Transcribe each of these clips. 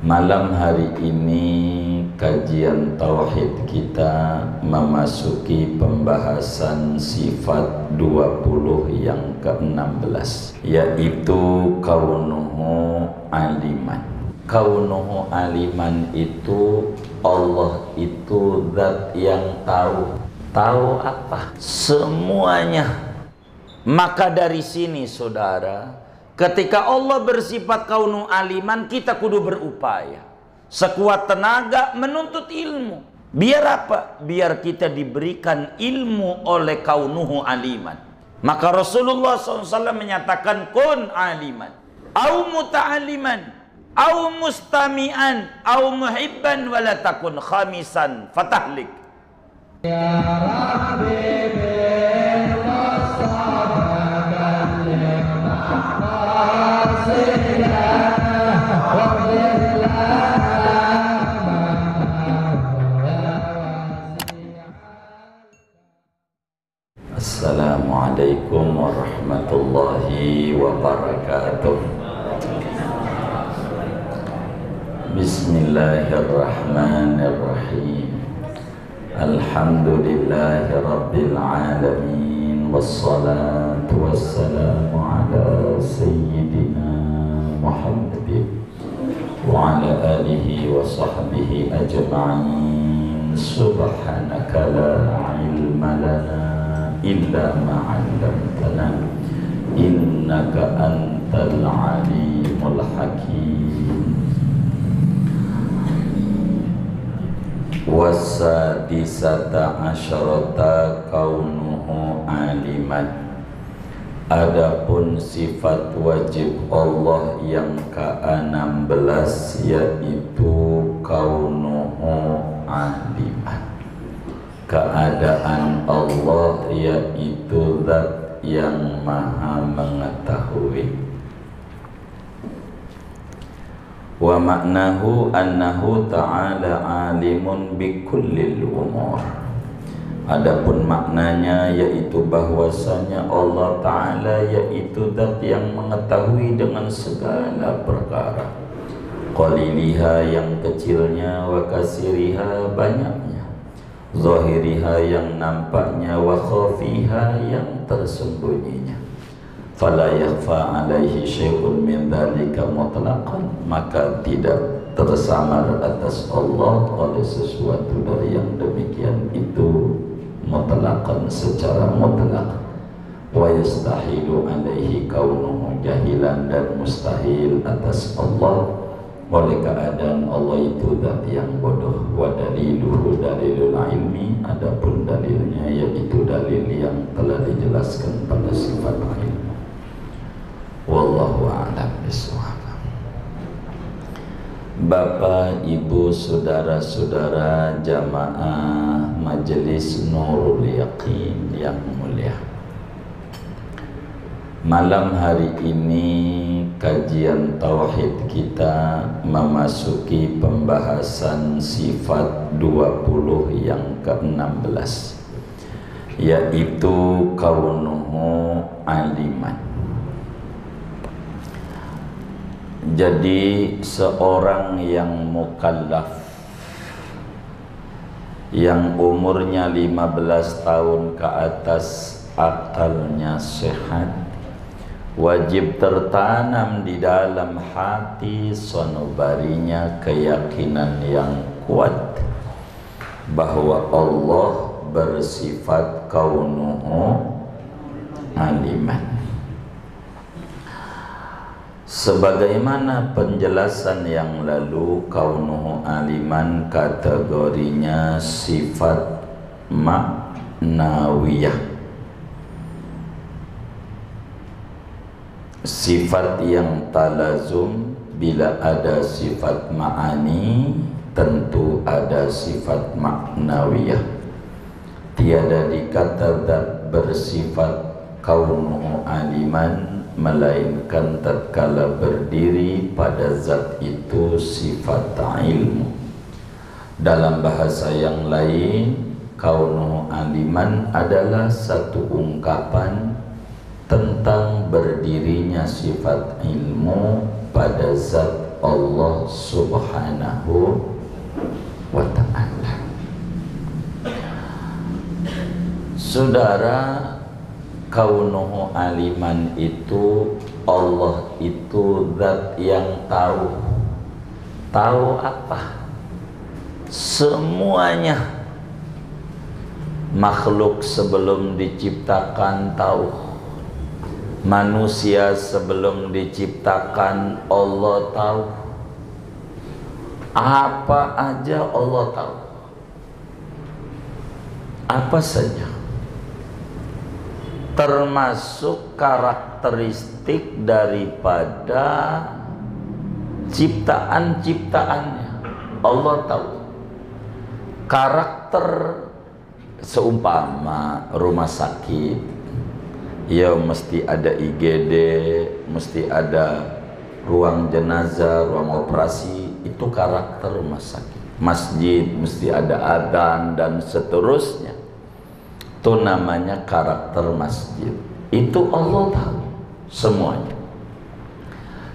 Malam hari ini kajian tauhid kita memasuki pembahasan sifat 20 yang ke-16, yaitu kaunuhu aliman. Kaunuhu aliman itu Allah itu zat yang tahu. Tahu apa? Semuanya. Maka dari sini saudara, ketika Allah bersifat kaunu aliman, kita kudu berupaya sekuat tenaga menuntut ilmu. Biar apa? Biar kita diberikan ilmu oleh kaunuhu aliman. Maka Rasulullah SAW menyatakan kun aliman, au muta'aliman, au mustami'an, au muhibban, wala takun khamisan fatahlik. Ya Rabbi Assalamualaikum warahmatullahi wabarakatuh. Bismillahirrahmanirrahim. Alhamdulillahi rabbil alamin, wassalatu wassalamu ala sayyidina Muhammadin wa ala alihi wa sahbihi ajma'in. Subhanaka la ilma lana illa ma 'allamtana innaka antal alimul hakim. Wasadisata asyarata kaunuhu aliman. Adapun sifat wajib Allah yang ke-16 yaitu kaunuhu aliman. Keadaan Allah yaitu zat yang maha mengetahui. Wa maknahu annahu ta'ala alimun bikullil umur. Adapun maknanya yaitu bahwasanya Allah Ta'ala yaitu zat yang mengetahui dengan segala perkara, qaliliha yang kecilnya, wa kasiriha banyaknya, zahiriha yang nampaknya, wa khafiha yang tersembunyinya. Fala yakhfa alaihi syai'un min dzalika mutlaqan, maka tidak tersamar atas Allah oleh sesuatu dari yang demikian itu mutlaqan, secara mutlak. Wa yastahilu alaihi kaunuhu jahilan, dan mustahil atas Allah oleh keadaan Allah itu zat yang bodoh. Wa daliluhu dalilul ilmi, adapun dalilnya yaitu dalil yang telah dijelaskan pada sifat ilmu. Wallahu a'lam bishawab. Bapak, Ibu, saudara-saudara jamaah Majelis Nurul Yaqin yang mulia, malam hari ini kajian tauhid kita memasuki pembahasan sifat 20 yang ke-16, yaitu kaunuhu aliman. Jadi seorang yang mukallaf, yang umurnya 15 tahun ke atas, akalnya sehat, wajib tertanam di dalam hati sanubarinya keyakinan yang kuat bahwa Allah bersifat kaunuhu aliman. Sebagaimana penjelasan yang lalu, kaunuhu aliman kategorinya sifat maknawiyah, sifat yang talazum. Bila ada sifat ma'ani, tentu ada sifat maknawiyah. Tiada dikata zat bersifat kaunuhu aliman melainkan tatkala berdiri pada zat itu sifat ilmu. Dalam bahasa yang lain, kaunuhu aliman adalah satu ungkapan tentang berdirinya sifat ilmu pada zat Allah Subhanahu wa ta'ala. Saudara, kaunuhu aliman itu, Allah itu zat yang tahu. Tahu apa? Semuanya. Makhluk sebelum diciptakan tahu. Manusia sebelum diciptakan Allah tahu. Apa aja Allah tahu. Apa saja. Termasuk karakteristik daripada ciptaan-ciptaannya. Allah tahu. Karakter seumpama rumah sakit, ya mesti ada IGD, mesti ada ruang jenazah, ruang operasi, itu karakter rumah sakit. Masjid mesti ada adzan dan seterusnya. Itu namanya karakter masjid. Itu Allah tahu semuanya.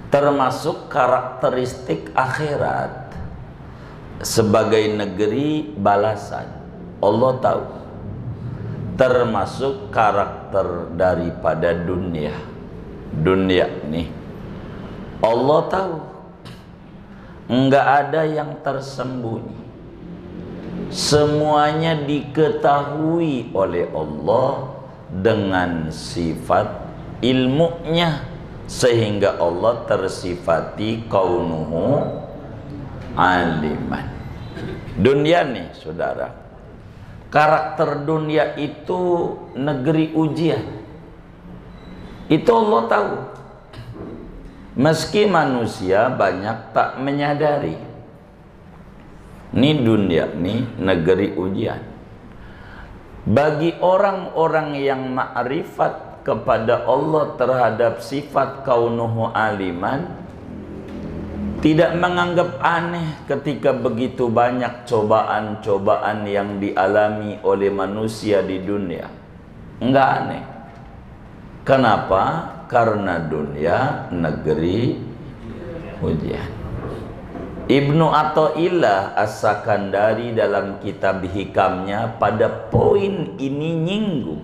Termasuk karakteristik akhirat sebagai negeri balasan. Allah tahu. Termasuk karakter daripada dunia. Dunia nih Allah tahu. Enggak ada yang tersembunyi. Semuanya diketahui oleh Allah dengan sifat ilmunya, sehingga Allah tersifati kaunuhu aliman. Dunia nih saudara, karakter dunia itu negeri ujian. Itu Allah tahu. Meski manusia banyak tak menyadari. Ini dunia, ini negeri ujian. Bagi orang-orang yang ma'rifat kepada Allah terhadap sifat kaunuhu aliman, tidak menganggap aneh ketika begitu banyak cobaan-cobaan yang dialami oleh manusia di dunia. Enggak aneh. Kenapa? Karena dunia negeri ujian. Ibnu Athaillah As-Sakandari dalam kitab hikamnya pada poin ini nyinggung.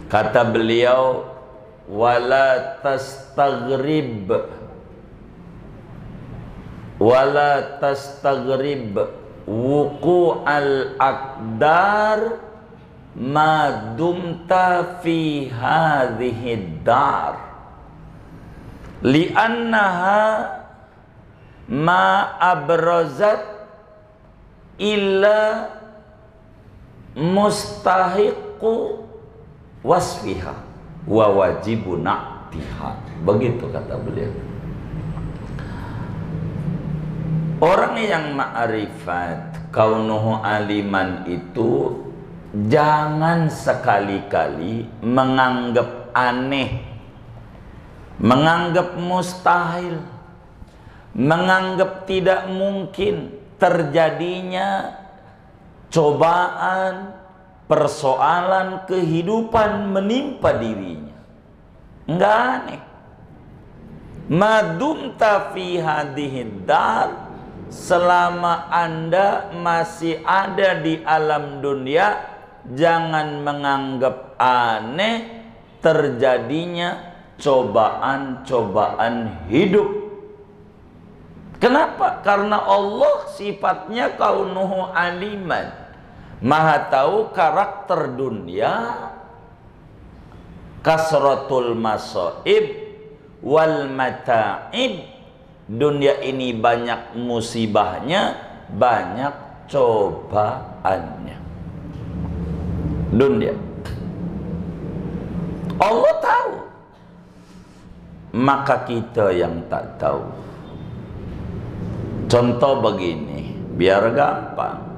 Kata beliau, wala tastaghrib wuqu'al aqdar ma dumta fi hadhihi dar li'annaha ma abrazat illa mustahiqu wasfiha wa wajibu na'tiha. Begitu kata beliau. Orang yang ma'rifat kaunuhu aliman itu jangan sekali-kali menganggap aneh, menganggap mustahil, menganggap tidak mungkin terjadinya cobaan, persoalan kehidupan menimpa dirinya. Enggak aneh. Madumta fi hadhihi dar, selama Anda masih ada di alam dunia, jangan menganggap aneh terjadinya cobaan-cobaan hidup. Kenapa? Karena Allah sifatnya kaunuhu aliman, maha tahu karakter dunia, kasratul masaib wal mata'ib. Dunia ini banyak musibahnya, banyak cobaannya. Dunia Allah tahu, maka kita yang tak tahu. Contoh begini, biar gampang.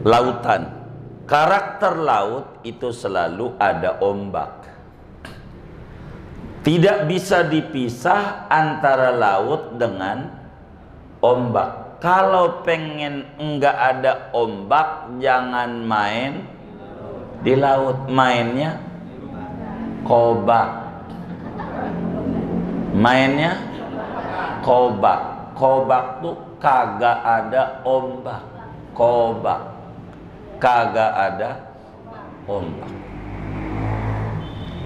Lautan, karakter laut itu selalu ada ombak. Tidak bisa dipisah antara laut dengan ombak. Kalau pengen enggak ada ombak, jangan main di laut. Mainnya kobak, mainnya Kobak. Kobak tuh kagak ada ombak. Kobak, kagak ada ombak.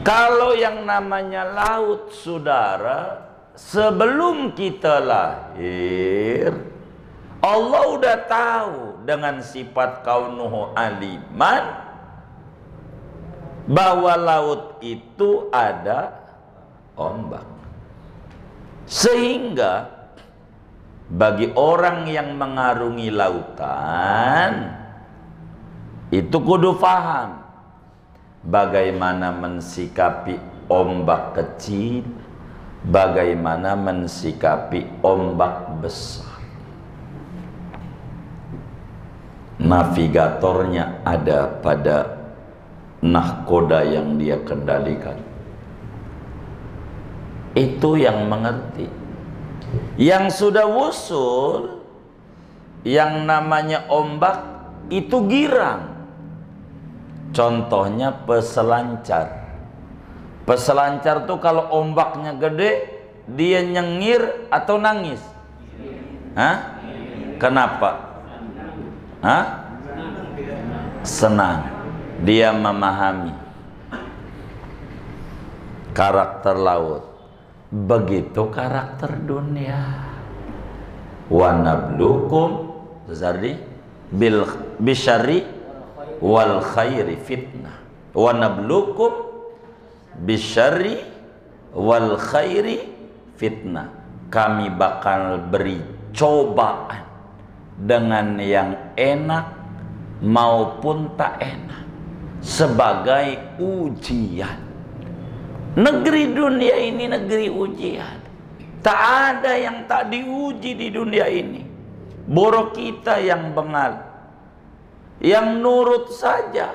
Kalau yang namanya laut, saudara, sebelum kita lahir, Allah udah tahu dengan sifat kaunuhu aliman bahwa laut itu ada ombak. Sehingga bagi orang yang mengarungi lautan itu kudu paham bagaimana mensikapi ombak kecil, bagaimana mensikapi ombak besar. Navigatornya ada pada nahkoda yang dia kendalikan. Itu yang mengerti. Yang sudah wusul, yang namanya ombak itu girang. Contohnya peselancar. Peselancar tuh kalau ombaknya gede, dia nyengir atau nangis? Hah? Kenapa? Hah? Senang. Dia memahami karakter laut. Begitu karakter dunia. Wa nablukum bil bisyarri wal khairi fitnah. Wa nablukum bisyarri wal khairi fitnah. Kami bakal beri cobaan dengan yang enak maupun tak enak sebagai ujian. Negeri dunia ini negeri ujian. Tak ada yang tak diuji di dunia ini. Boro kita yang bengal, yang nurut saja.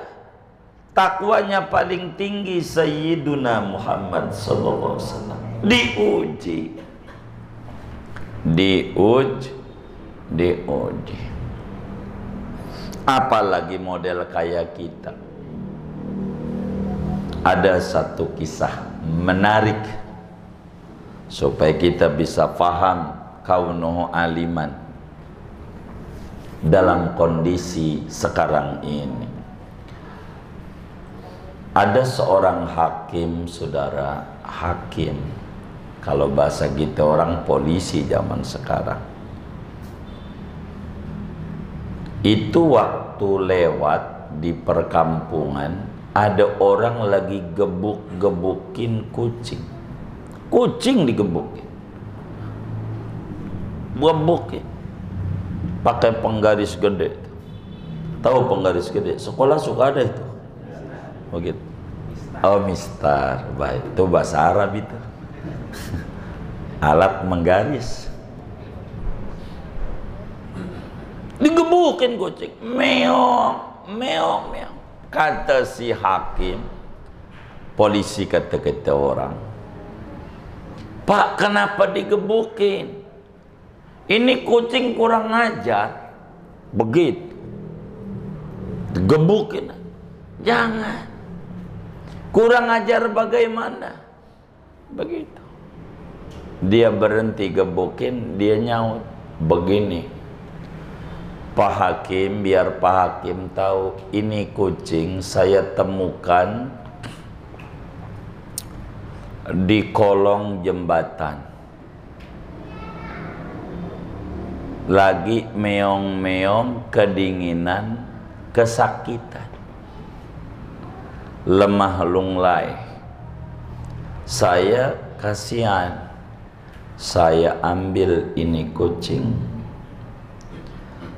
Takwanya paling tinggi Sayyiduna Muhammad sallallahu alaihi wasallam diuji. Diuji. Apalagi model kayak kita. Ada satu kisah menarik supaya kita bisa paham kaunuhu aliman dalam kondisi sekarang ini. Ada seorang hakim, saudara, hakim. Kalau bahasa kita orang polisi zaman sekarang. Itu waktu lewat di perkampungan, ada orang lagi gebuk-gebukin kucing. Kucing digebukin. Gebukin. Pakai penggaris gede. Tahu penggaris gede? Sekolah suka ada itu. Begitu. Oh, mistar. Baik, itu bahasa Arab itu. Alat menggaris. Digebukin kucing. Meong, meong, meong. Kata si hakim, polisi kata orang, Pak, kenapa digebukin? Ini kucing kurang ajar. Begitu. Digebukin. Jangan. Kurang ajar bagaimana? Begitu. Dia berhenti gebukin, dia nyaut. Begini. Pak Hakim, biar Pak Hakim tahu, ini kucing saya temukan di kolong jembatan. Lagi meong-meong, kedinginan, kesakitan, lemah lunglai. Saya kasihan. Saya ambil ini kucing.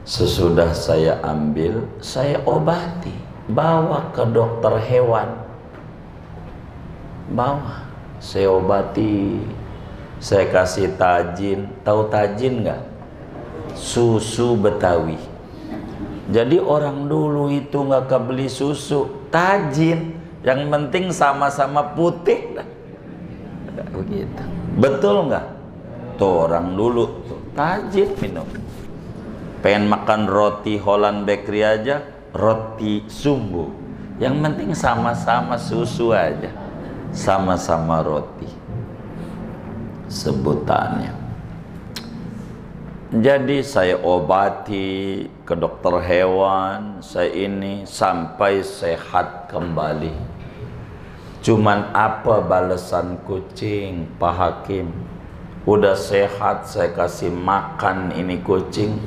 Sesudah saya ambil, saya obati, bawa ke dokter hewan. Bawa, saya obati, saya kasih tajin. Tahu tajin nggak? Susu Betawi. Jadi orang dulu itu nggak kebeli susu, tajin. Yang penting sama-sama putih. Begitu. Betul nggak? Tuh orang dulu tuh, tajin minum. Pengen makan roti Holland Bakery aja, roti sumbu. Yang penting sama-sama susu aja, sama-sama roti. Sebutannya. Jadi saya obati ke dokter hewan, saya ini sampai sehat kembali. Cuman apa balasan kucing, Pak Hakim? Udah sehat saya kasih makan ini kucing.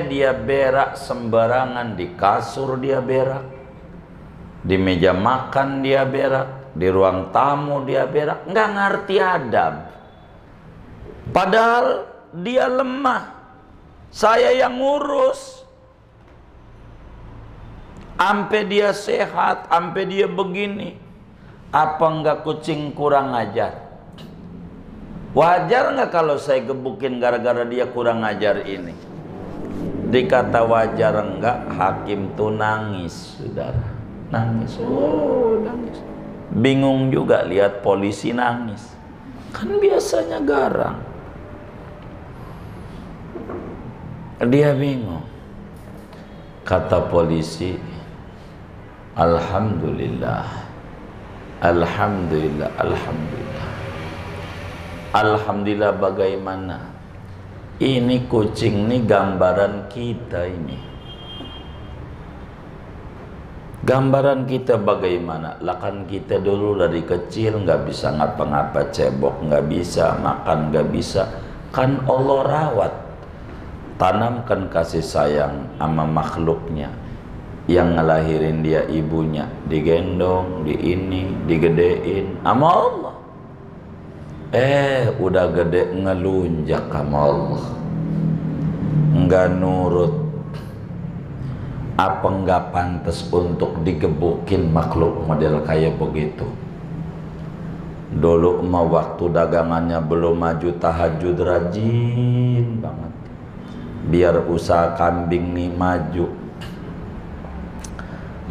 Dia berak sembarangan, di kasur dia berak, di meja makan dia berak, di ruang tamu dia berak, nggak ngerti adab. Padahal dia lemah, saya yang ngurus. Ampe dia sehat, ampe dia begini. Apa enggak kucing kurang ajar? Wajar enggak kalau saya gebukin gara-gara dia kurang ajar ini? Dikata wajar enggak, hakim tuh nangis, saudara. Nangis, nangis. Bingung juga lihat polisi nangis. Kan biasanya garang. Dia bingung. Kata polisi, alhamdulillah, alhamdulillah, alhamdulillah. Alhamdulillah bagaimana? Ini kucing ini gambaran kita ini. Gambaran kita bagaimana? Lah kan kita dulu dari kecil nggak bisa ngapa-ngapa, cebok nggak bisa, makan nggak bisa. Kan Allah rawat. Tanamkan kasih sayang sama makhluknya. Yang ngelahirin dia ibunya, digendong, digedein sama Allah. Udah gede ngelunjak sama Allah, nggak nurut. Apa nggak pantas untuk digebukin makhluk model kayak begitu? Dulu mah waktu dagangannya belum maju, tahajud rajin banget, biar usaha kambing nih maju,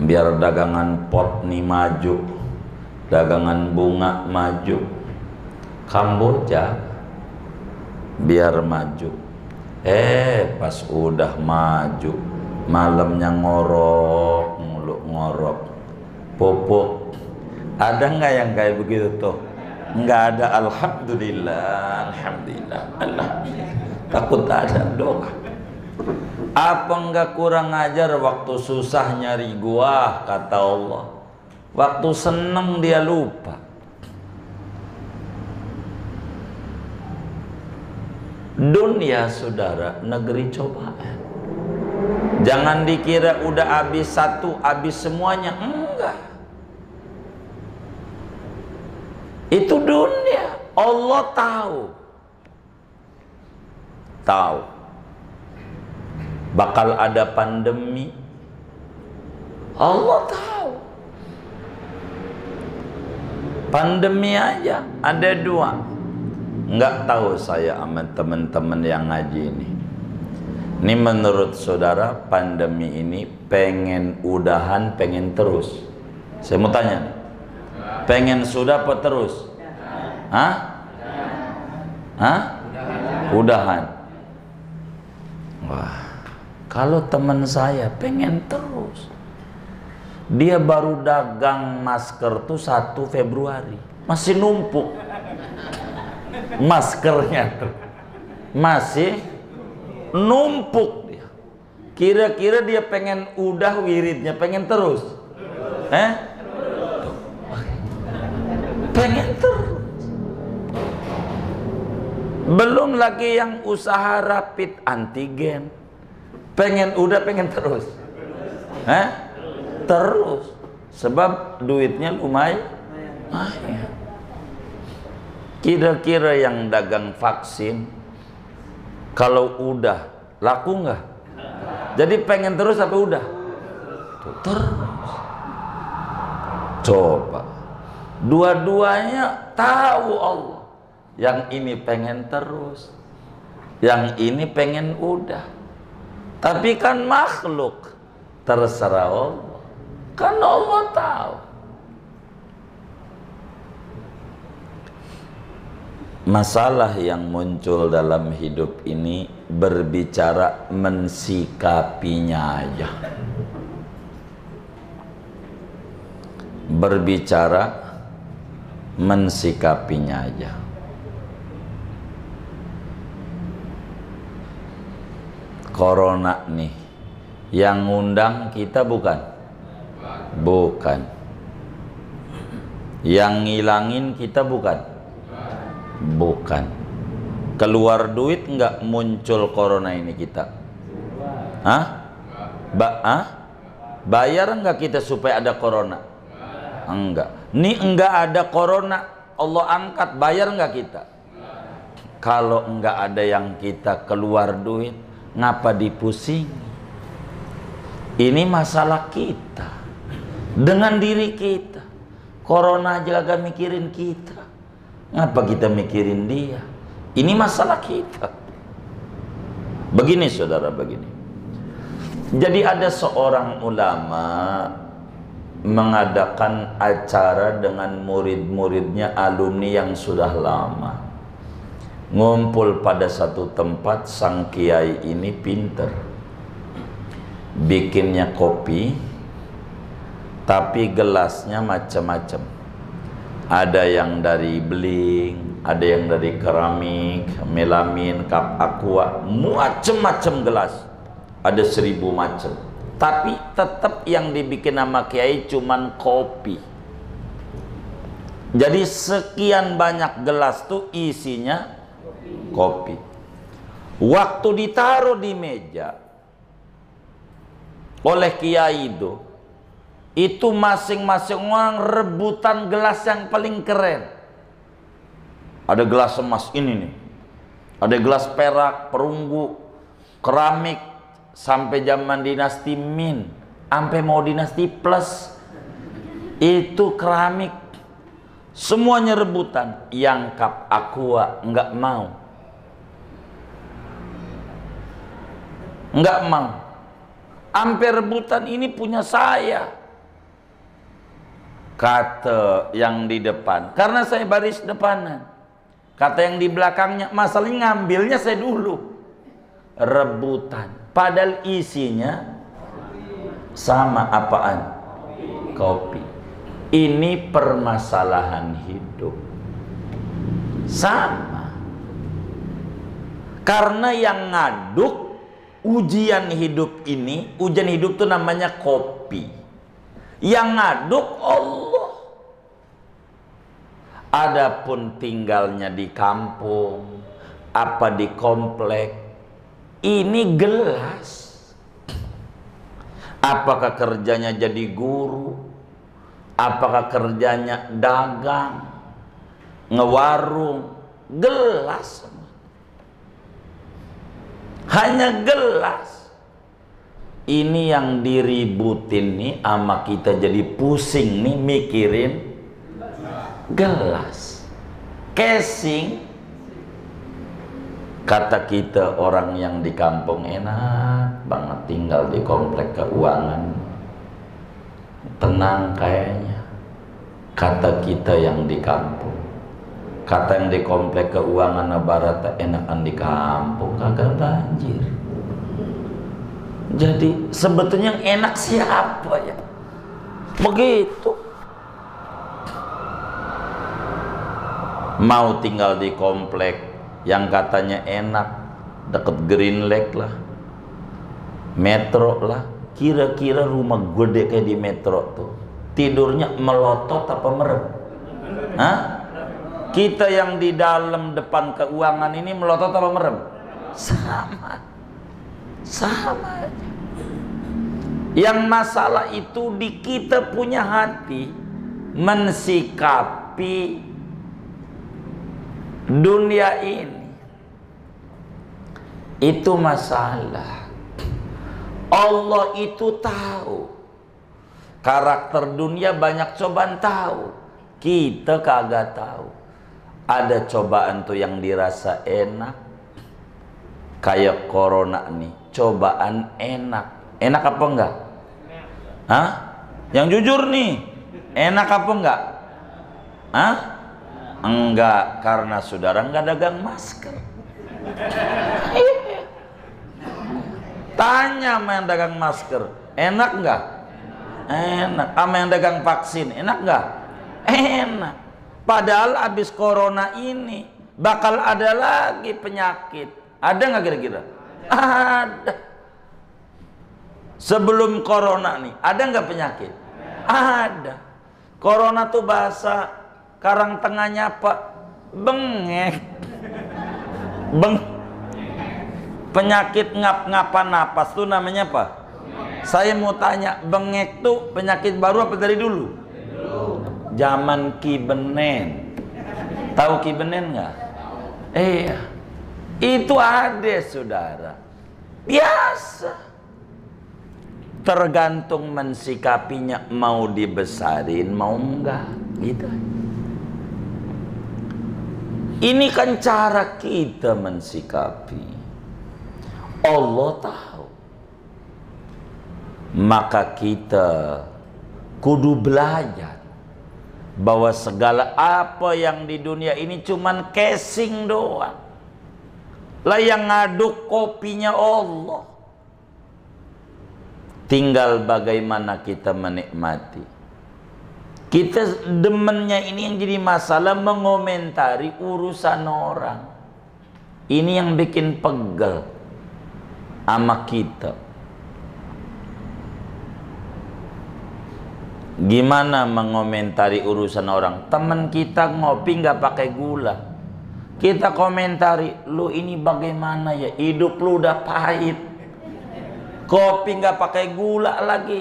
biar dagangan pot nih maju, dagangan bunga maju, Kamboja biar maju. Pas udah maju, malamnya ngorok mulu, ngorok pupuk. Ada nggak yang kayak begitu tuh? Nggak ada. Alhamdulillah, alhamdulillah, alhamdulillah. Takut ada doa. Apa enggak kurang ajar waktu susah nyari gua, kata Allah. Waktu seneng dia lupa. Dunia saudara, negeri cobaan. Jangan dikira udah habis satu, habis semuanya. Enggak. Itu dunia. Allah tahu. Tahu bakal ada pandemi, Allah tahu. Pandemi aja ada dua. Nggak tahu saya sama teman-teman yang ngaji ini. Ini menurut saudara pandemi ini pengen udahan, pengen terus? Saya mau tanya nih, pengen sudah apa terus? Hah? Udahan. Wah, kalau teman saya pengen terus. Dia baru dagang masker tuh 1 Februari. Masih numpuk maskernya tuh. Masih numpuk dia. Kira-kira dia pengen udah wiridnya, pengen terus? Pengen terus. Belum lagi yang usaha rapid antigen. Pengen udah, pengen terus. Terus. Sebab duitnya lumayan. Kira-kira yang dagang vaksin, kalau udah laku nggak? Jadi pengen terus apa udah? Terus. Coba. Dua-duanya tahu Allah. Yang ini pengen terus, yang ini pengen udah. Tapi kan makhluk, terserah Allah. Kan Allah tahu. Masalah yang muncul dalam hidup ini berbicara mensikapinya aja. Berbicara mensikapinya aja. Corona nih yang ngundang kita bukan? Bukan. Yang ngilangin kita bukan? Bukan. Keluar duit nggak muncul corona ini kita? Hah? Bayar nggak kita supaya ada corona? Enggak. Nih enggak ada corona, Allah angkat, bayar nggak kita? Kalau enggak ada yang kita keluar duit, ngapa dipusing? Ini masalah kita dengan diri kita. Corona aja gak mikirin kita, ngapa kita mikirin dia? Ini masalah kita. Begini saudara, begini. Jadi ada seorang ulama mengadakan acara dengan murid-muridnya, alumni yang sudah lama. Ngumpul pada satu tempat. Sang kiai ini pinter, bikinnya kopi, tapi gelasnya macam-macam. Ada yang dari beling, ada yang dari keramik, melamin, kap aqua, macam-macam gelas. Ada 1000 macam. Tapi tetap yang dibikin nama kiai cuman kopi. Jadi sekian banyak gelas tuh isinya kopi. Waktu ditaruh di meja oleh kiai itu masing-masing orang rebutan gelas yang paling keren. Ada gelas emas ini nih, ada gelas perak, perunggu, keramik, sampai zaman dinasti Min, sampai mau dinasti Plus, itu keramik, semuanya rebutan. Yang kap aqua nggak mau, nggak mau, sampai rebutan, ini punya saya. Kata yang di depan, karena saya baris depanan. Kata yang di belakangnya, masalahnya ngambilnya saya dulu. Rebutan, padahal isinya sama. Apaan? Kopi. Ini permasalahan hidup. Sama. Karena yang ngaduk ujian hidup ini, ujian hidup itu namanya kopi. Yang ngaduk Allah. Adapun tinggalnya di kampung, apa di komplek, ini gelas. Apakah kerjanya jadi guru? Apakah kerjanya dagang, ngewarung? Gelas. Hanya gelas. Ini yang diributin nih sama kita, jadi pusing nih mikirin gelas. Casing. Kata kita orang yang di kampung enak banget tinggal di komplek keuangan, tenang kayaknya. Kata kita yang di kampung, kata yang di komplek keuangan barat, enakan di kampung, kagak banjir. Jadi sebetulnya yang enak siapa ya? Begitu. Mau tinggal di komplek yang katanya enak, deket Green Lake lah, Metro lah. Kira-kira rumah gede kayak di Metro tuh, tidurnya melotot apa merem? Hah? Kita yang di dalam depan keuangan ini melotot apa merem? Sama. Sama aja. Yang masalah itu di kita punya hati mensikapi dunia ini. Itu masalah. Allah itu tahu karakter dunia, banyak cobaan tahu. Kita kagak tahu. Ada cobaan tuh yang dirasa enak, kayak corona nih, cobaan enak. Enak apa enggak? Hah? Yang jujur nih, enak apa enggak? Hah? Enggak, karena saudara enggak dagang masker. Tanya sama yang dagang masker, enak enggak? Enak. Sama yang dagang vaksin, enak enggak? Enak. Padahal habis corona ini bakal ada lagi penyakit. Ada nggak kira-kira? Ada. Sebelum corona nih, ada nggak penyakit? Ada. Corona tuh bahasa Karang Tengahnya apa? Bengek. Penyakit ngap-ngapan napas tuh namanya apa? Saya mau tanya, bengek tuh penyakit baru apa dari dulu? Zaman Ki Benen. Tahu Ki Benen nggak? Iya. Itu ada, saudara. Biasa. Tergantung mensikapinya, mau dibesarin mau enggak gitu. Ini kan cara kita mensikapi. Allah tahu. Maka kita kudu belajar bahwa segala apa yang di dunia ini cuman casing doang. Lah yang ngaduk kopinya Allah. Tinggal bagaimana kita menikmati. Kita demennya ini yang jadi masalah, mengomentari urusan orang. Ini yang bikin pegel sama kita. Gimana mengomentari urusan orang? Teman kita ngopi nggak pakai gula, kita komentari, lu ini bagaimana ya, hidup lu udah pahit. Kopi nggak pakai gula lagi,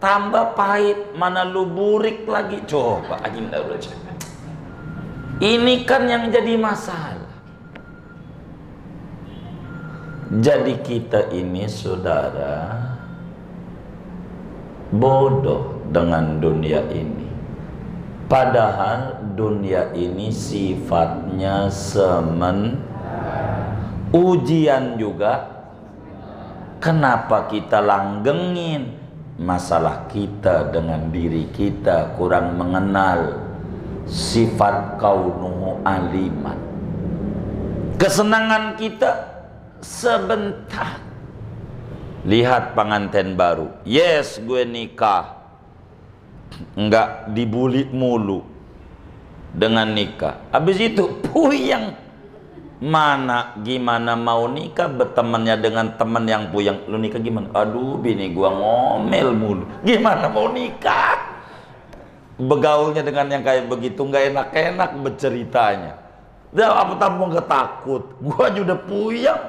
tambah pahit, mana lu burik lagi. Coba ini kan yang jadi masalah. Jadi kita ini, saudara, bodoh dengan dunia ini. Padahal dunia ini sifatnya ujian juga. Kenapa kita langgengin? Masalah kita dengan diri kita kurang mengenal sifat kaunuhu aliman. Kesenangan kita sebentar. Lihat pengantin baru, yes gue nikah, nggak dibully mulu dengan nikah. Habis itu puyeng. Mana gimana mau nikah bertemannya dengan teman yang puyeng. Lu nikah gimana? Aduh bini gua ngomel mulu. Gimana mau nikah? Begaulnya dengan yang kayak begitu nggak enak-enak berceritanya. Dah apa tambah nggak takut? Gua juga puyeng.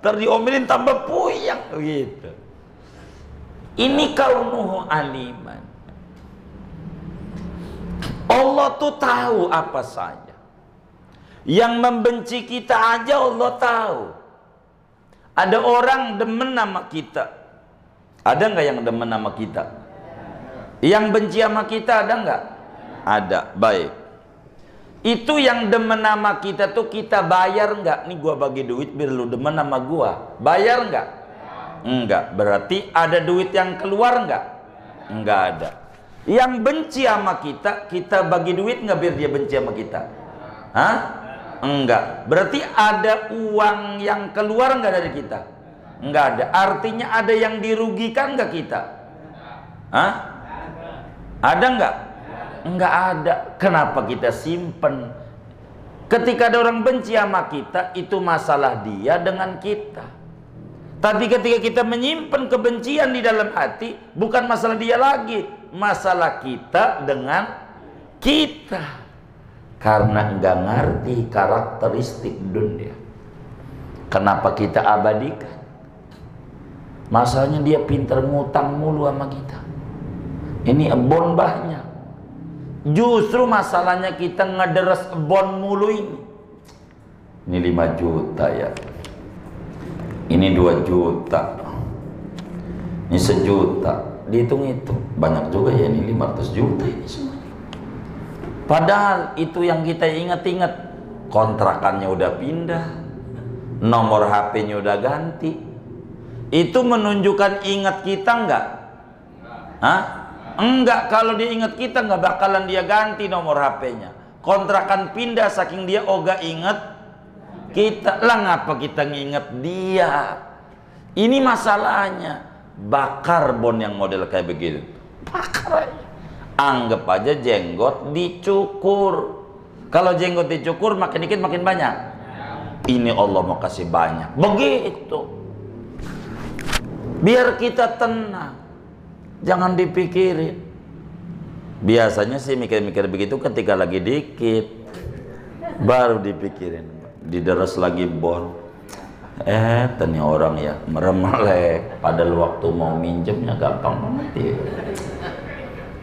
Ntar diomelin tambah puyeng gitu. Ini kaunuhu aliman. Allah tuh tahu apa saja. Yang membenci kita aja Allah tahu. Ada orang demen sama kita. Ada nggak yang demen sama kita? Yang benci sama kita ada nggak? Ada. Baik. Itu yang demen sama kita tuh kita bayar nggak? Nih gua bagi duit biar lu demen sama gua. Bayar nggak? Enggak. Berarti ada duit yang keluar nggak? Enggak ada. Yang benci sama kita, kita bagi duit nggak biar dia benci sama kita? Hah? Enggak. Berarti ada uang yang keluar enggak dari kita? Enggak ada. Artinya ada yang dirugikan enggak kita? Hah? Ada enggak? Enggak ada. Kenapa kita simpen? Ketika ada orang benci sama kita, itu masalah dia dengan kita. Tapi ketika kita menyimpan kebencian di dalam hati, bukan masalah dia lagi, masalah kita dengan kita. Karena enggak ngerti karakteristik dunia. Kenapa kita abadikan? Masalahnya dia pinter ngutang mulu sama kita. Ini ebon banyak. Justru masalahnya kita ngederes ebon mulu ini. Ini 5 juta ya. Ini 2 juta. Ini 1 juta. Dihitung-hitung. Banyak juga ya, ini 500 juta ini semua. Padahal itu yang kita ingat-ingat, kontrakannya udah pindah, nomor HP-nya udah ganti. Itu menunjukkan ingat kita enggak? Hah? Enggak. Kalau dia ingat kita enggak bakalan dia ganti nomor HP-nya. Kontrakan pindah saking dia ogah ingat kita. Lah ngapa kita nginget dia? Ini masalahnya. Bakar bon yang model kayak begitu. Bakar aja. Anggap aja jenggot dicukur. Kalau jenggot dicukur makin dikit makin banyak. Ini Allah mau kasih banyak. Begitu. Biar kita tenang, jangan dipikirin. Biasanya sih mikir-mikir begitu ketika lagi dikit, baru dipikirin. Dideres lagi bon, tanya orang ya meremelek, padahal waktu mau minjemnya gampang banget ya,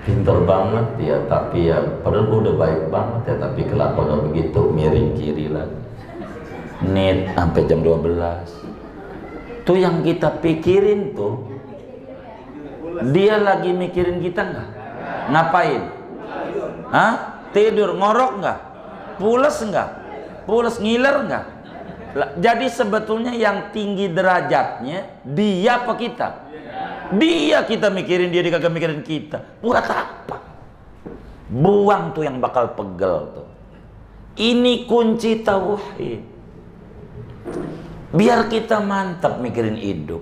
pinter banget ya, tapi ya padahal gue udah baik banget ya, tapi kelakuannya begitu, miring kiri lagi, nit sampai jam 12. Tuh yang kita pikirin tuh, dia lagi mikirin kita nggak? Ngapain? Hah? Tidur, ngorok nggak? Pules nggak? Pules, ngiler nggak? Jadi sebetulnya yang tinggi derajatnya dia apa kita? Dia, kita mikirin dia, dia kagak mikirin kita. Buat apa? Buang tuh yang bakal pegel tuh. Ini kunci tauhid. Biar kita mantap mikirin hidup.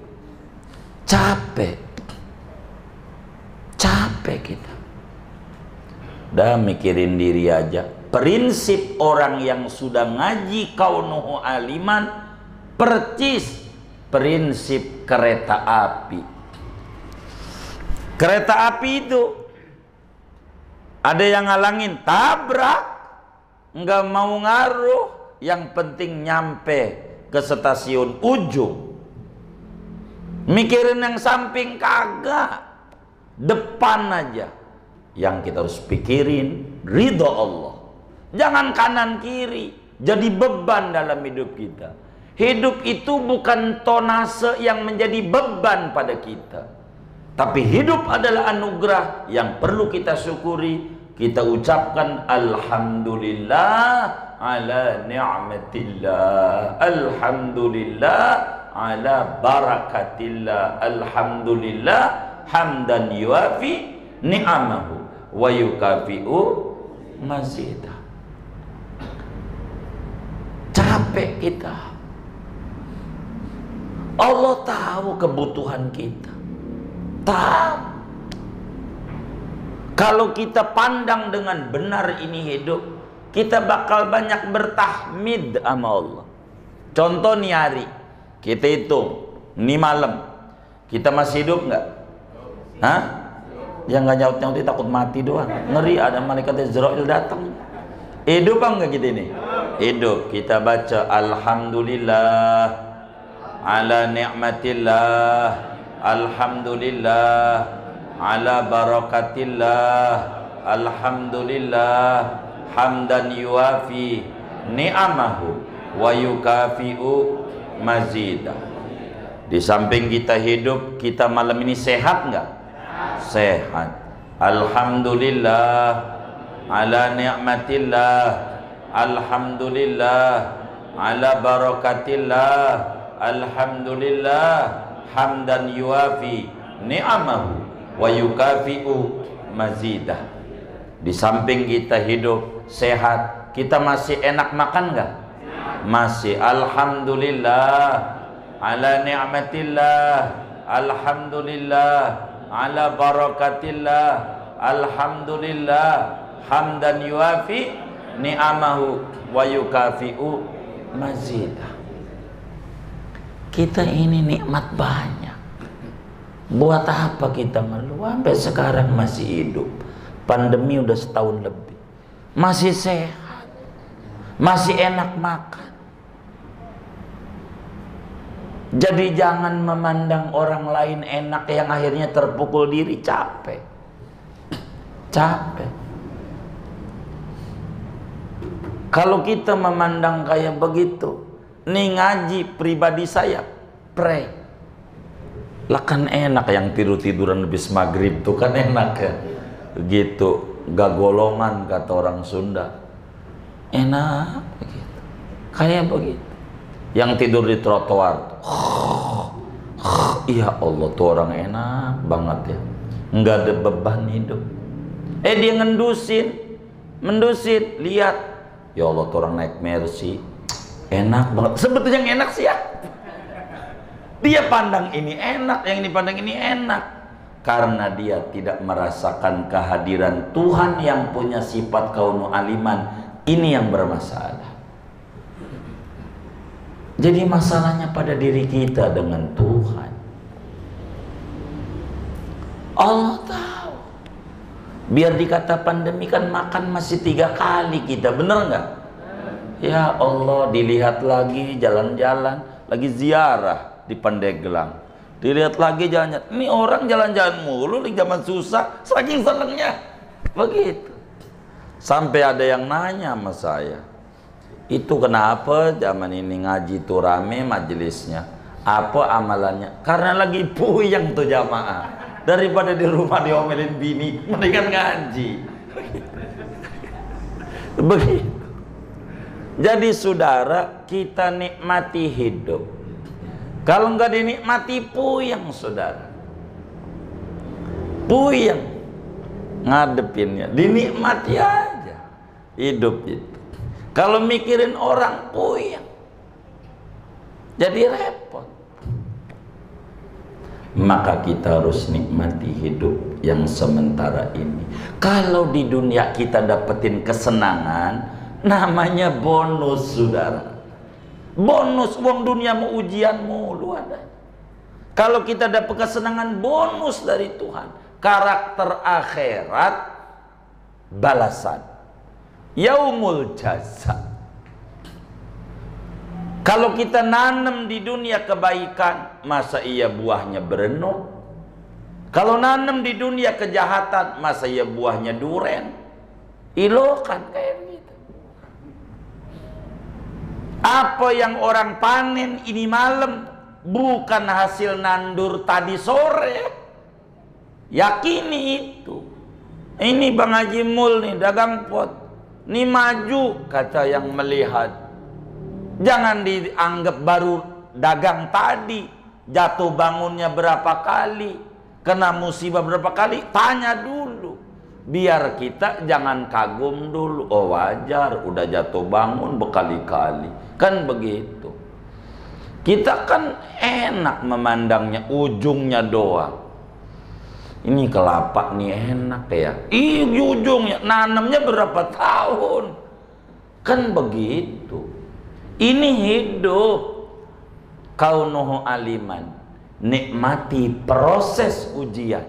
Capek kita. Dah mikirin diri aja. Prinsip orang yang sudah ngaji kaunuhu aliman, percis prinsip kereta api. Kereta api itu ada yang ngalangin, tabrak, nggak mau ngaruh, yang penting nyampe ke stasiun ujung. Mikirin yang samping kagak, depan aja. Yang kita harus pikirin ridho Allah. Jangan kanan kiri jadi beban dalam hidup kita. Hidup itu bukan tonase yang menjadi beban pada kita, tapi hidup adalah anugerah yang perlu kita syukuri. Kita ucapkan alhamdulillah ala ni'matillah, alhamdulillah ala barakatillah, alhamdulillah hamdan yuafi ni'amahu wa yukafi'u mazidah. Capek kita. Allah tahu kebutuhan kita. Tahu. Kalau kita pandang dengan benar ini hidup, kita bakal banyak bertahmid sama Allah. Contoh nih hari, kita hitung, ini malam, kita masih hidup nggak? Hah? Yang nggak nyaut-nyaut takut mati doang. Ngeri ada malaikat Israel datang. Hidup apa enggak kita ini? Hidup. Kita baca alhamdulillah ala ni'matillah, alhamdulillah ala barakatillah, alhamdulillah hamdan yuafi ni'amahu wa yukafi'u mazidah. Di samping kita hidup, kita malam ini sehat nggak? Sehat. Alhamdulillah ala ni'matillah, alhamdulillah ala barakatillah, alhamdulillah hamdan yuafi ni'amahu wa yukafi'u mazidah. Di samping kita hidup sehat, kita masih enak makan nggak? Masih. Alhamdulillah ala ni'matillah, alhamdulillah ala barakatillah, alhamdulillah hamdan yuafi ni'amahu wa yukafi'u mazidah. Kita ini nikmat banyak. Buat apa kita ngeluh? Sampai sekarang masih hidup. Pandemi udah setahun lebih. Masih sehat. Masih enak makan. Jadi jangan memandang orang lain enak yang akhirnya terpukul diri. Capek. Kalau kita memandang kayak begitu, nih ngaji pribadi saya, pray. Lah kan enak yang tidur-tiduran habis maghrib tuh kan enak ya. Gitu, gak golongan kata orang Sunda. Enak begitu. Kayak begitu. Yang tidur di trotoar. Iya Allah tuh orang enak banget ya. Nggak ada beban hidup. Dia mendusin, lihat. Ya Allah tuh orang naik Mercy, enak banget. Sebetulnya yang enak sih ya. Dia pandang ini enak, yang ini pandang ini enak. Karena dia tidak merasakan kehadiran Tuhan yang punya sifat kaunu aliman. Ini yang bermasalah. Jadi masalahnya pada diri kita dengan Tuhan. Allah tahu. Biar dikata pandemi kan makan masih 3 kali kita, bener nggak? Ya Allah, dilihat lagi jalan-jalan, lagi ziarah di Pandeglang, dilihat lagi jalan-jalan. Ini orang jalan-jalan mulu di zaman susah, saking senengnya begitu. Sampai ada yang nanya sama saya, itu kenapa zaman ini ngaji tuh rame majelisnya? Apa amalannya? Karena lagi puyeng tuh jamaah. Daripada di rumah diomelin bini, mendingan ngaji. Begitu. Jadi saudara, kita nikmati hidup. Kalau nggak dinikmati, puyeng saudara. Puyeng ngadepinnya. Dinikmati aja hidup itu. Kalau mikirin orang, puyeng. Jadi repot. Maka kita harus nikmati hidup yang sementara ini. Kalau di dunia kita dapetin kesenangan, namanya bonus saudara. Bonus, uang dunia mau ujian mulu ada. Kalau kita dapat kesenangan, bonus dari Tuhan. Karakter akhirat, balasan. Yaumul jaza. Kalau kita nanam di dunia kebaikan, masa iya buahnya berenung? Kalau nanam di dunia kejahatan, masa iya buahnya duren? Ilokan kayak gitu. Apa yang orang panen ini malam bukan hasil nandur tadi sore. Yakini itu. Ini Bang Haji Mul nih dagang pot. Ini maju kata yang melihat. Jangan dianggap baru dagang tadi, jatuh bangunnya berapa kali, kena musibah berapa kali, tanya dulu. Biar kita jangan kagum dulu, oh wajar udah jatuh bangun berkali-kali. Kan begitu. Kita kan enak memandangnya, ujungnya doang. Ini kelapa nih enak ya. Ujungnya, nanamnya berapa tahun. Kan begitu. Ini hidup. Kaunuhu aliman. Nikmati proses ujian.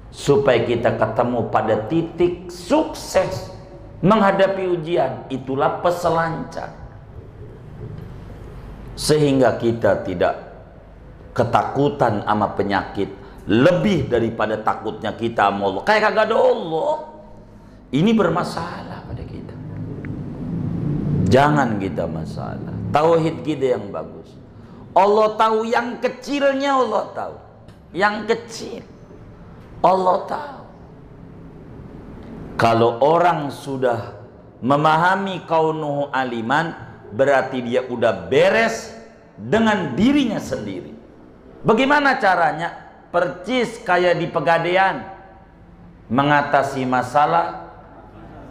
Supaya kita ketemu pada titik sukses menghadapi ujian. Itulah peselancar. Sehingga kita tidak ketakutan sama penyakit. Lebih daripada takutnya kita sama Allah. Kayak kagak ada Allah. Ini bermasalah pada kita. Jangan kita masalah. Tauhid kita yang bagus. Allah tahu yang kecilnya, Allah tahu. Yang kecil Allah tahu. Kalau orang sudah memahami kaunuhu aliman, berarti dia udah beres dengan dirinya sendiri. Bagaimana caranya? Percis kayak di Pegadaian, mengatasi masalah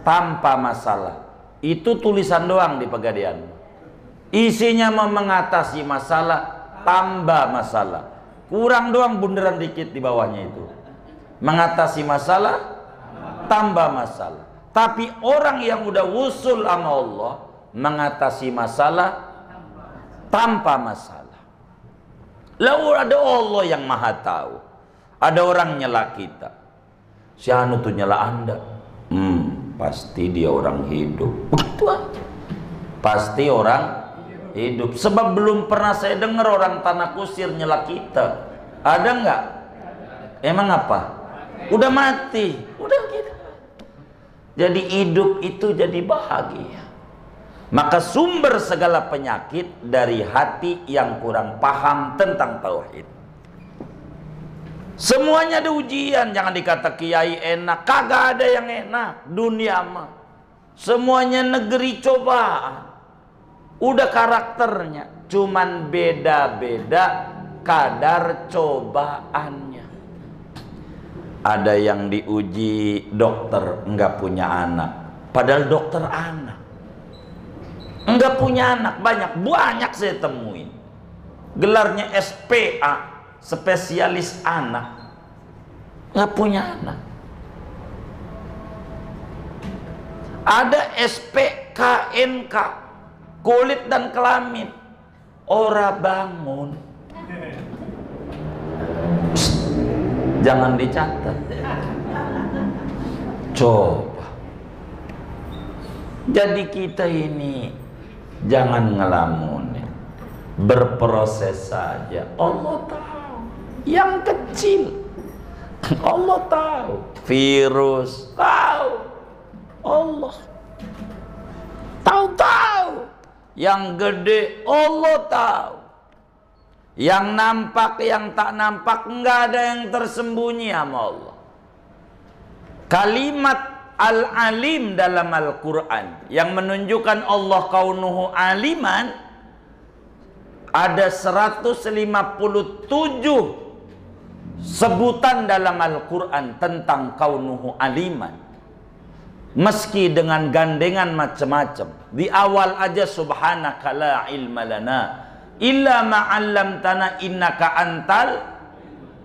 tanpa masalah. Itu tulisan doang di Pegadaian. Isinya mau mengatasi masalah tambah masalah. Kurang doang bunderan dikit di bawahnya itu. Mengatasi masalah tambah masalah. Tapi orang yang udah wusul sama Allah, mengatasi masalah tanpa masalah. Lalu ada Allah yang maha tahu. Ada orang nyela kita. Si anu tuh nyela Anda. Pasti dia orang hidup. Begitu aja. Pasti orang hidup. Sebab belum pernah saya dengar orang tanah kusir nyela kita. Ada nggak? Emang apa? Udah mati. Udah gitu. Jadi hidup itu jadi bahagia. Maka sumber segala penyakit dari hati yang kurang paham tentang tauhid. Semuanya ada ujian. Jangan dikata kiai enak. Kagak ada yang enak. Dunia mah semuanya negeri cobaan. Udah karakternya. Cuman beda-beda kadar cobaannya. Ada yang diuji dokter nggak punya anak. Padahal dokter anak. Nggak punya anak. Banyak saya temuin. Gelarnya SPA. Spesialis anak, nggak punya anak. Ada SPKNK, kulit dan kelamin, ora bangun. Jangan dicatat. Coba. Jadi kita ini jangan ngelamunin, berproses saja. Allah tahu yang kecil, Allah tahu virus, tahu Allah tahu yang gede, Allah tahu yang nampak, yang tak nampak, nggak ada yang tersembunyi sama Allah. Kalimat Al-Alim dalam Al-Quran yang menunjukkan Allah kaunuhu aliman ada 157 sebutan dalam Al-Quran tentang kaunuhu aliman, meski dengan gandengan macam-macam. Di awal aja subhanaka la ilma lana illa ma'allamtana innaka antal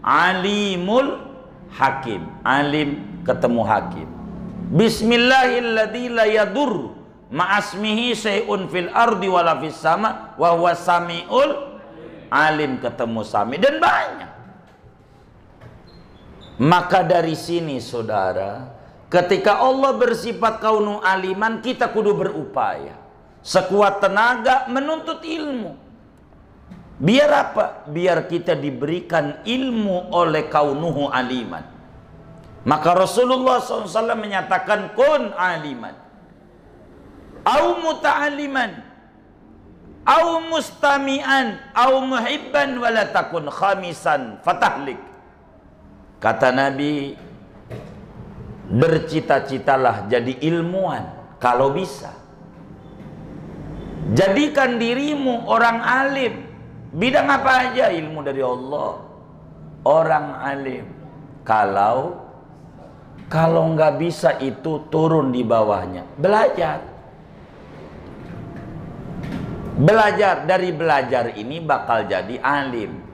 alimul hakim. Alim ketemu hakim. Bismillahilladzi la yadur ma'asmihi syai'un fil ardi wala fis sama wa huwa samiul alim ketemu sami, dan banyak. Maka dari sini saudara, ketika Allah bersifat kaunu aliman, kita kudu berupaya sekuat tenaga menuntut ilmu. Biar apa? Biar kita diberikan ilmu oleh kaunuhu aliman. Maka Rasulullah SAW menyatakan kun aliman au muta'aliman au mustami'an au muhibban wala takun khamisan fatahlik. Kata Nabi, bercita-citalah jadi ilmuwan kalau bisa. Jadikan dirimu orang alim. Bidang apa aja, ilmu dari Allah. Orang alim. Kalau nggak bisa itu turun di bawahnya. Belajar. Belajar, dari belajar ini bakal jadi alim.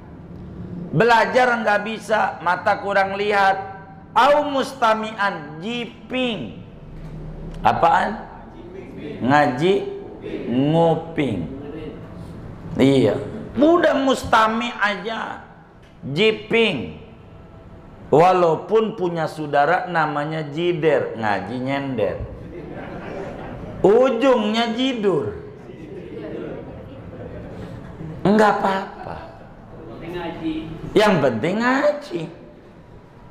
Belajar nggak bisa, mata kurang lihat, au mustami'an, jiping. Apaan? Ngaji nguping. Iya, udah mustami aja, jiping. Walaupun punya saudara namanya jider, ngaji nyender, ujungnya jidur, enggak apa-apa. Yang penting ngaji.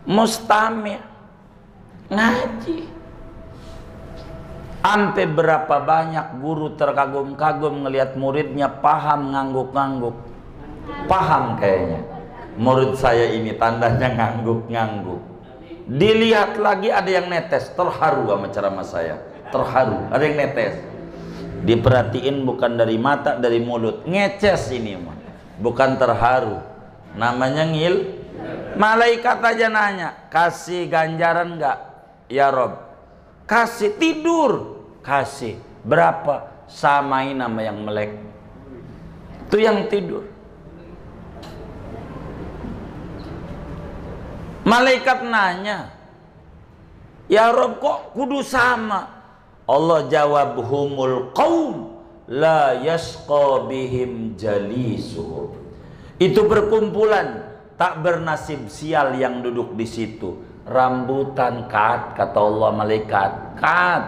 Mustami' ngaji. Sampai berapa banyak guru terkagum-kagum ngelihat muridnya paham ngangguk-ngangguk. Paham kayaknya murid saya ini, tandanya ngangguk-ngangguk. Dilihat lagi ada yang netes, terharu sama ceramah saya. Terharu, ada yang netes. Diperhatiin bukan dari mata, dari mulut. Ngeces ini mah. Bukan terharu. Namanya ngil. Malaikat aja nanya, kasih ganjaran enggak? Ya Rob, kasih. Tidur, kasih. Berapa? Samain nama yang melek. Itu yang tidur. Malaikat nanya, ya Rob kok kudu sama? Allah jawab, humul qaum la yasqa bihim jalisuhum. Itu perkumpulan tak bernasib sial yang duduk di situ. Rambutan kat, kata Allah malaikat, kat.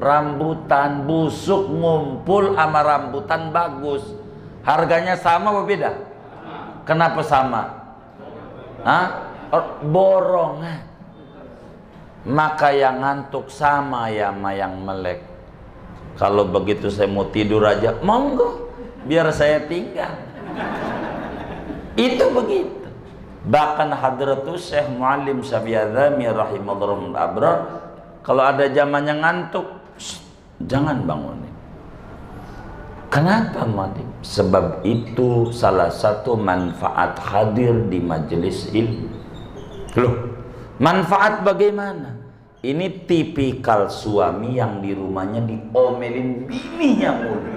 Rambutan busuk ngumpul sama rambutan bagus. Harganya sama apa beda? Kenapa sama? Hah? Borongan. Maka yang ngantuk sama ya sama yang melek. Kalau begitu saya mau tidur aja, monggo, biar saya tinggal. Itu begitu. Bahkan Hadratus Syekh Muallim Syafiyadzami rahimahullah abrar, kalau ada zamannya ngantuk, jangan bangunin. Kenapa Madim? Sebab itu salah satu manfaat hadir di majelis ilmu. Loh, manfaat bagaimana? Ini tipikal suami yang di rumahnya diomelin bininya mulu.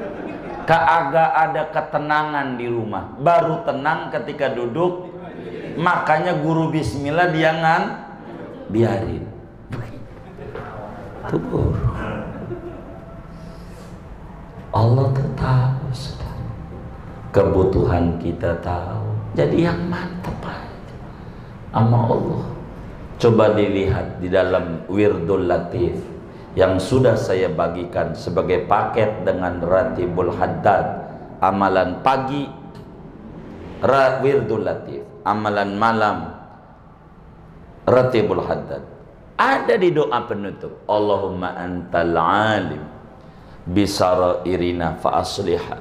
Kagak ada ketenangan di rumah. Baru tenang ketika duduk. Makanya guru bismillah dia biarin. Itu guru. Allah tuh tahu, saudara. Kebutuhan kita tahu. Jadi yang mantap aja. sama Allah. Coba dilihat di dalam Wirdul Latif yang sudah saya bagikan sebagai paket dengan Ratibul Haddad, amalan pagi Wirdul Latif, amalan malam Ratibul Haddad. Ada di doa penutup, Allahumma antal alim bisarairina fa asliha,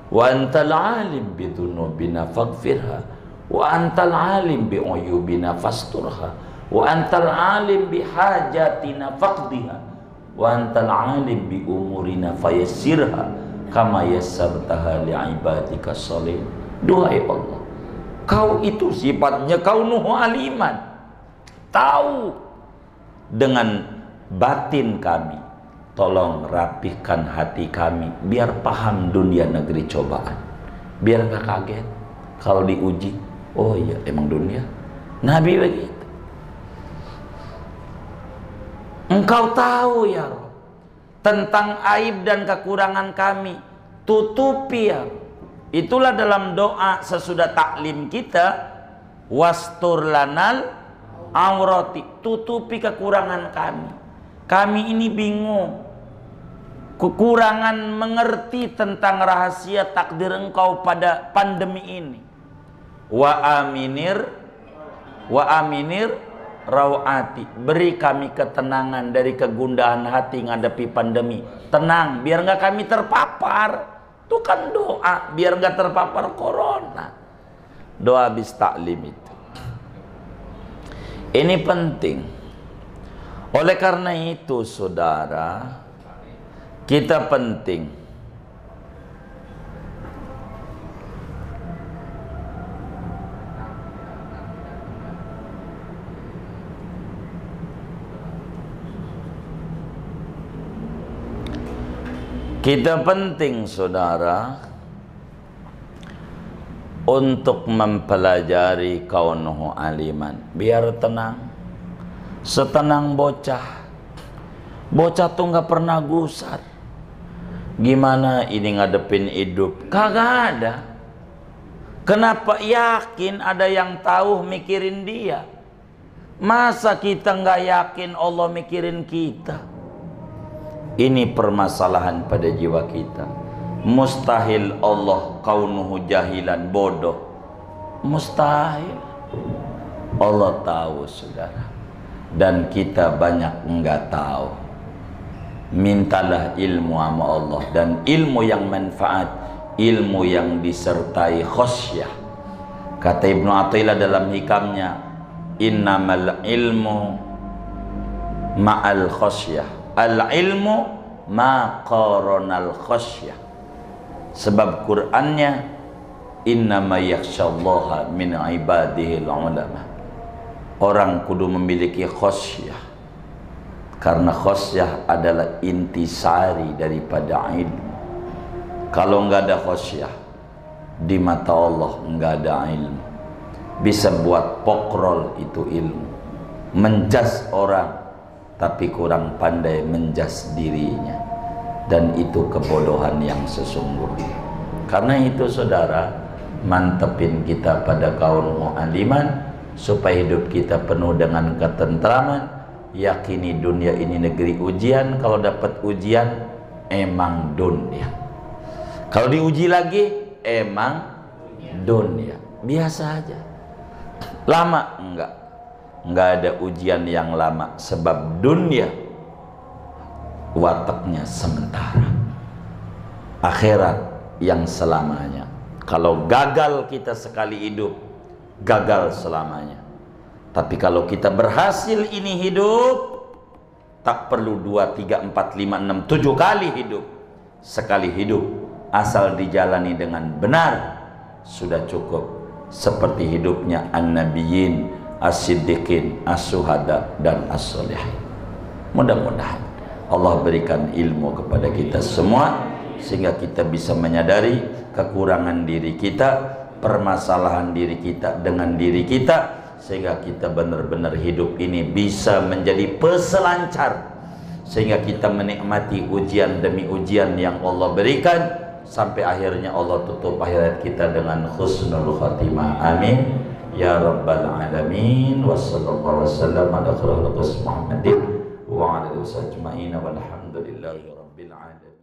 wa antal alim bidunubina faghfirha, wa antal alim bi'uyubina fasturha, wa antal alim bihajatina faqdiha, wa antal alim bi umurina fayassirha kama yassartaha li'ibadika salihin. Doa ya Allah, kau itu sifatnya kaunuhu aliman, tahu dengan batin kami. Tolong rapihkan hati kami biar paham dunia negeri cobaan, biar gak kaget kalau diuji. Oh iya, emang dunia. Nabi begitu. Engkau tahu ya Rabb tentang aib dan kekurangan kami, tutupi ya Rabb. Itulah dalam doa sesudah taklim kita, wastur lanal aurati, tutupi kekurangan kami. Kami ini bingung, kekurangan mengerti tentang rahasia takdir engkau pada pandemi ini. Wa aminir rawati, beri kami ketenangan dari kegundahan hati menghadapi pandemi. Tenang biar nggak kami terpapar. Itu kan doa biar nggak terpapar corona. Doa habis taklim itu. Ini penting. Oleh karena itu saudara, kita penting saudara untuk mempelajari kaunuhu aliman biar tenang. Setenang bocah tuh nggak pernah gusar. Gimana ini ngadepin hidup? Kagak ada. Kenapa yakin ada yang tahu mikirin dia? Masa kita nggak yakin Allah mikirin kita? Ini permasalahan pada jiwa kita. Mustahil Allah kaunuhu jahilan, bodoh. Mustahil. Allah tahu saudara, dan kita banyak enggak tahu. Mintalah ilmu sama Allah, dan ilmu yang manfaat, ilmu yang disertai khosyah. Kata Ibnu Athaillah dalam hikamnya, innamal ilmu ma'al khosyah, al ilmu ma qaranal khosyah. Sebab Qur'annya innama yakhsyallaha min ibadihil ulama. Orang kudu memiliki khosyah, karena khosyah adalah intisari daripada ilmu. Kalau nggak ada khosyah, di mata Allah nggak ada ilmu. Bisa buat pokrol itu ilmu, menjas orang tapi kurang pandai menjas dirinya, dan itu kebodohan yang sesungguhnya. Karena itu saudara, mantepin kita pada kaunuhu aliman supaya hidup kita penuh dengan ketentraman. Yakini dunia ini negeri ujian. Kalau dapat ujian emang dunia, kalau diuji lagi emang dunia. Biasa aja. Lama enggak ada ujian yang lama, sebab dunia wataknya sementara, akhirat yang selamanya. Kalau gagal kita sekali hidup, gagal selamanya. Tapi kalau kita berhasil ini hidup, tak perlu 2, 3, 4, 5, 6, 7 kali hidup. Sekali hidup asal dijalani dengan benar sudah cukup. Seperti hidupnya an-nabiyyin, as-siddiqin, as-suhada, dan as-solihin. Mudah-mudahan Allah berikan ilmu kepada kita semua sehingga kita bisa menyadari kekurangan diri kita, permasalahan diri kita dengan diri kita, sehingga kita benar-benar hidup ini bisa menjadi peselancar, sehingga kita menikmati ujian demi ujian yang Allah berikan sampai akhirnya Allah tutup akhirat kita dengan husnul khatimah. Amin ya rabbal alamin. Wa sallallahu wasallam ala khairil Muhammadin wa ala alihi wasallam ajma'in walhamdulillahi rabbil alamin.